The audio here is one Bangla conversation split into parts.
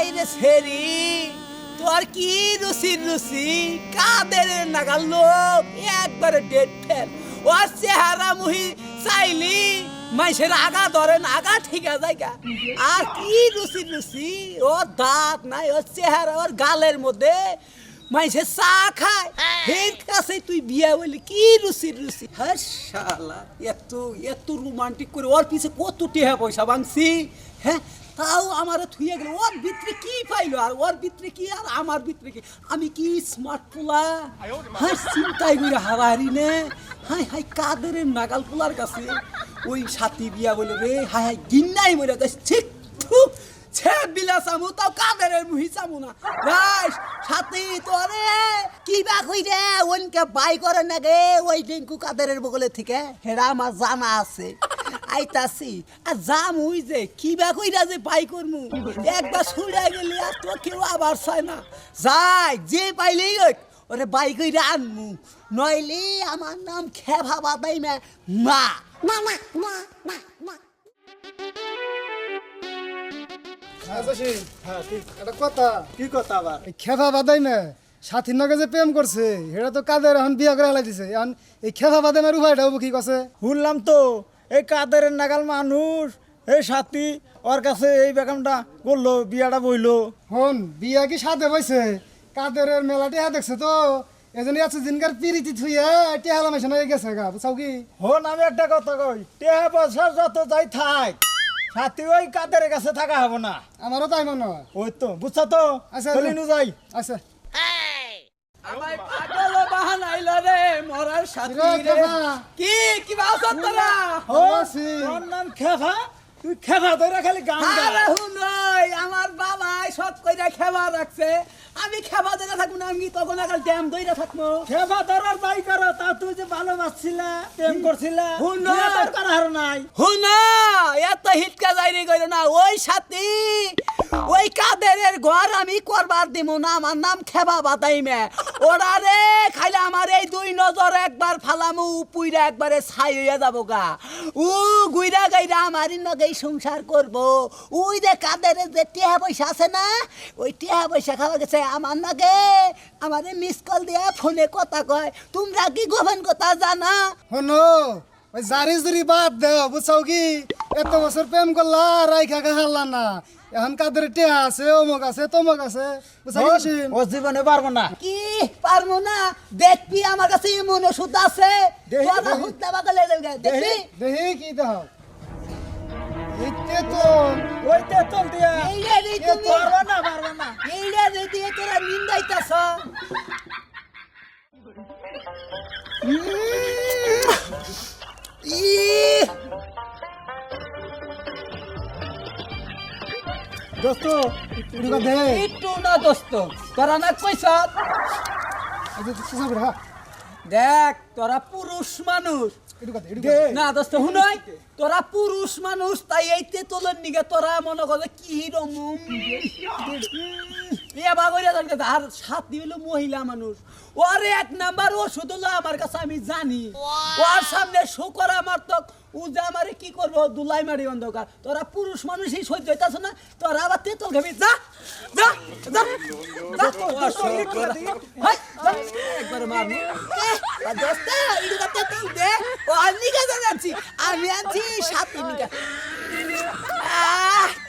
আইরে সেরি তোর কি রুচি কাদের নাগাল লোক একবারে ডেট ফেল ওর চেহারা মুহি চাইলি মাইসের আগা ধরেন আগা ঠিকা জায়গা আর কি রুচি ওর দাঁত নাই ওর চেহারা ওর গালের মধ্যে মাইসে চা খায় এর কাছে তুই বিয়া বলি কি রুচি হ্যাঁ শালা এত রোমান্টিক করে ওর পিছে কত টেহা পয়সা ভাঙছি হ্যাঁ তাও আমার থুয়ে গেল ওর ভিতরে কি পাইলো আর ওর ভিতরে কি আর আমার ভিতরে কি আমি কি স্মার্ট পোলা হ্যাঁ চিন্তাই করে হারাহারি নে হাই কাদের নাগাল পোলার কাছে ওই সাথী বিয়া বলে রে হাই গিন্নাই মরে গেছে ঠিক ছে বিলা চামু তাও কাদের মুহি চামু না রাইস সাথী তোরে কি বা কই রে ওনকে বাই করে না গে ওই ডিঙ্কু কাদের বগলে থেকে হেরা আমার জানা আছে আইতাছি আর জাম হই যে কিবা কইরা যে বাই করমু একবার ছুড়া গেলি আর তো কেউ আবার চায় না যাই যে পাইলেই ওরে বাই কইরা আনমু নইলে আমার নাম খেভা বাদাই মা মা মা মা মা মা মা খেফা বাদাই না সাথীর নগে যে প্রেম করছে সেটা তো কাদের এখন বিয়া করে হালাই দিছে এখন এই খেফা বাদাই মার উপায়টা কি কছে শুনলাম তো এই কাদের নাগাল মানুষ এই সাথী ওর কাছে এই বেকামটা করলো বিয়াটা বইলো হন বিয়া কি সাথে বইছে কাদের মেলা টেহা দেখছে তো এজন্য আছে দিনকার পিরিতি থুইয়া টেহা লামাইছে না গেছে গা বুঝাও কি হন আমি একটা কথা কই টেহা পয়সা যত যাই থাক সাথী ওই কাদের কাছে থাকা হবে না আমারও তাই মনে হয় ওই তো বুঝছো তো আচ্ছা চলিনু যাই আচ্ছা আমায় পাগল বাহানাইলো রে মরার সাথী রে কি বাসত তোরা তোর নাম খেফা তুই খেফা ধরে খালি গান গা আরে হুনই আমার বাবাই সব কইরা খেবা রাখছে আমি খেবা ধরে থাকবো না আমি তখন আকাল ড্যাম ধইরা থাকবো খেফা ধরার বাই করো তা তুই যে ভালোবাসছিলা প্রেম করছিলা হুন তোর করার নাই হুনা এত হিটকা যাইনি কইরো না ওই সাথী ওই কাদেরের ঘর আমি করবার দিব না আমার নাম খেবা বাদাইমে ওরা রে খাইলে আমার এই দুই নজর একবার ফালামু পুইরা একবারে ছাই হইয়া যাবো গা ও গুইরা গাইরা আমারই নগেই সংসার করব ওই যে কাদেরের যে টিহা পয়সা আছে না ওই টিহা পয়সা খাওয়া গেছে আমার নগে আমারে মিস কল দিয়া ফোনে কথা কয় তোমরা কি গোপন কথা জানা হনো ওই জারি জুরি বাদ দেও বুঝাও কি এত বছর প্রেম করলা রাইখা হারলা না এখন কাদের টেহা আছে অমুক আছে তমুক আছে বুঝাও কি ও জীবনে পারবো না কি পারবো না দেখবি আমার কাছে এমন ওষুধ আছে তোরা হুদ্দা বাগালে দেখবি দেখি কি দেহ ওই তেতল দিয়া এইটা রে তুমি পারবো না এইটা রে দিয়ে তোরা নিন্দাইতাছ দোস্ত একটু দে একটু না দোস্ত তোরা না কইছ দেখ তোরা পুরুষ মানুষ না দোস্ত হুনই তোরা পুরুষ মানুষ তাই এই তেতলের নিগে তোরা মনে করে কি রমুম এ বাগরিয়া দরকার আর সাথী হলো মহিলা মানুষ ওর এক নাম্বার ওষুধ হলো আমার কাছে আমি জানি ওর সামনে শুকর আমার তো ও যে আমারে কি করবো দুলাই মারি অন্ধকার তোরা পুরুষ মানুষই সহ্য হইতাছ না তোরা আবার তেতল খাবি যা যা যা একবার মারনি দোস্ত ইডুকা তেতল দে ও আমি কাছে যাচ্ছি আমি আছি সাথী নিকা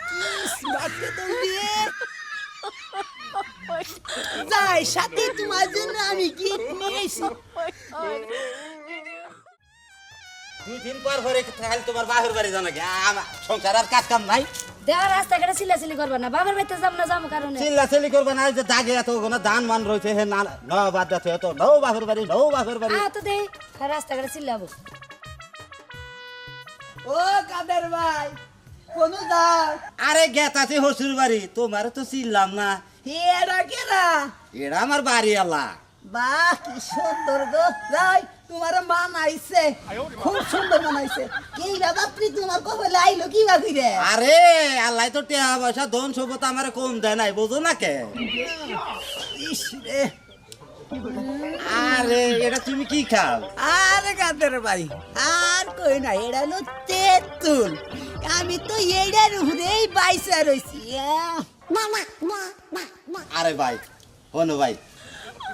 কি স্মার্ট তেতল দিয়ে যাই সাথে তোমার জন্য আমি গিফট নিয়ে এসেছি দুই দিন পর পরে খালি তোমার বাপের বাড়ি জানা গে আমার সংসার আর কাজ কাম নাই দেওয়ার রাস্তাঘাটে চিল্লাচিল্লি করবা না বাবার বাড়িতে যাম কারণে চিল্লা চিল্লি করবে না যে দাগে এত কোনো ধান মান রয়েছে হে না ন বাদ যাচ্ছে এত নৌ বাপের বাড়ি তো দে রাস্তাঘাটে চিল্লাবো ও কাদের ভাই কোন দাও আরে গেতাছে হসুর বাড়ি তোমার তো চিনলাম না এরা কেরা এরা আমার বাড়ি আলা বাহ কি সুন্দর গো যাই তোমার মানাইছে খুব সুন্দর মানাইছে কি বাবাত্রি তোমার কপালে আইলো কি বা কইরে আরে আল্লাহ তো টিয়া পয়সা ধন সম্পদ আমার কম দেয় নাই বুঝো না কে ইস রে আরে এটা তুমি কি খাও আরে কাদের ভাই আর কই না এটা হলো তেঁতুল আমি তো এইটার উপরেই বাইসা রইছি আরে ভাই হনো ভাই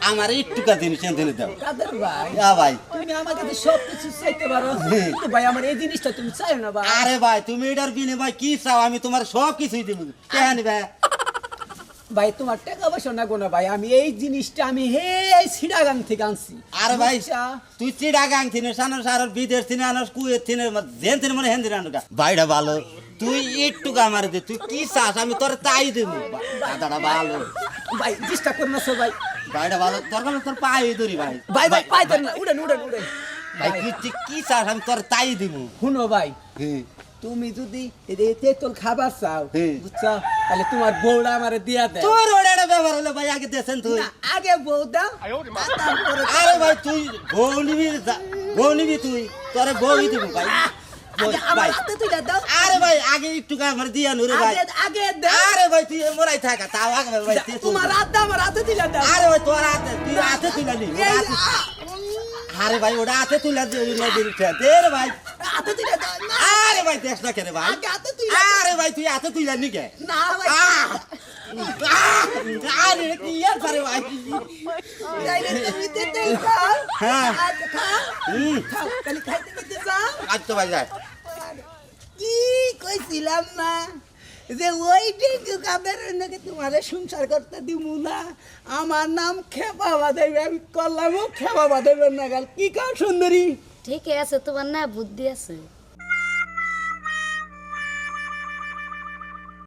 আমার একটুকা জিনিস এনে দাও কাদের ভাই ভাই তুমি আমাকে তো সব কিছু চাইতে পারো কিন্তু ভাই আমার এই জিনিসটা তুমি চাই না ভাই আরে ভাই তুমি এটার বিনিময় কি চাও আমি তোমার সব কিছুই দিব কেন ভাই ভাই তোমার টাকা পয়সা না গোনা ভাই আমি এই জিনিসটা আমি হে সিডাগাং থেকে আনছি আরে ভাই বুঝছা? তুই চিড়াগাং থিনে সানর সারর বিদেশ থিনে আনস কুয়েত থিনে জেন থিনে মনে হেন দিনে আনুকা ভাইটা ভালো তুই একটুকা আমার দে তুই কি চাস আমি তোর তাই দেব দাদাটা ভালো ভাই ডিস্টার্ব করো না ভাই ভাইটা ভালো তোর ভালো তোর পাই ধরি ভাই ভাই ভাই পাইতেন না উড়েন উড়েন উড়েন ভাই তুই কি চাস আমি তোর তাই দিব শুনো ভাই হ্যাঁ তুমি যদি এই তেঁতুল খাবার চাও হুম। বুঝছো তাহলে তোমার বউটা আমারে দিয়া দেয় তোর ওটা ব্যবহার হলো ভাই আগে দেছেন তুই না, আগে বউ দাও তারপরে আরে ভাই তুই বউ নিবি তুই তোরে বউই দিব ভাই আগে আমার ভাই হাতে তুলে দাও আরে ভাই আগে একটু আমার দিয়া নুরে ভাই আগে আগে দাও আরে ভাই তুই মোরাই থাকা তাও আগে ভাই তুই তোমার হাত আমার হাতে তুলে দাও আরে ভাই তোর হাতে তুই হাতে তুলে নি এই, আরে ভাই ওটা হাতে তুলে দে রে ভাই হাতে তুলে দাও না আরে ভাই দেখ না কেন ভাই আগে হাতে তুলে আরে ভাই তুই হাতে তুলে নি কে না ভাই আরে কি আর পারে ভাই তাইলে তুমি তেঁতুল খাও হ্যাঁ। আচ্ছা, খাও খাও তাহলে খাইতে পেতে যাও আজ তো ভাই যায় কি কইছিলাম না যে ওই টিঙ্কু কাদের নাকি তোমার সংসার করতে দিব না আমার নাম খেপা বাঁধাইবে আমি করলাম খেপা বাঁধাইবে না গাল কি কাও সুন্দরী ঠিকই আছে তোমার না বুদ্ধি আছে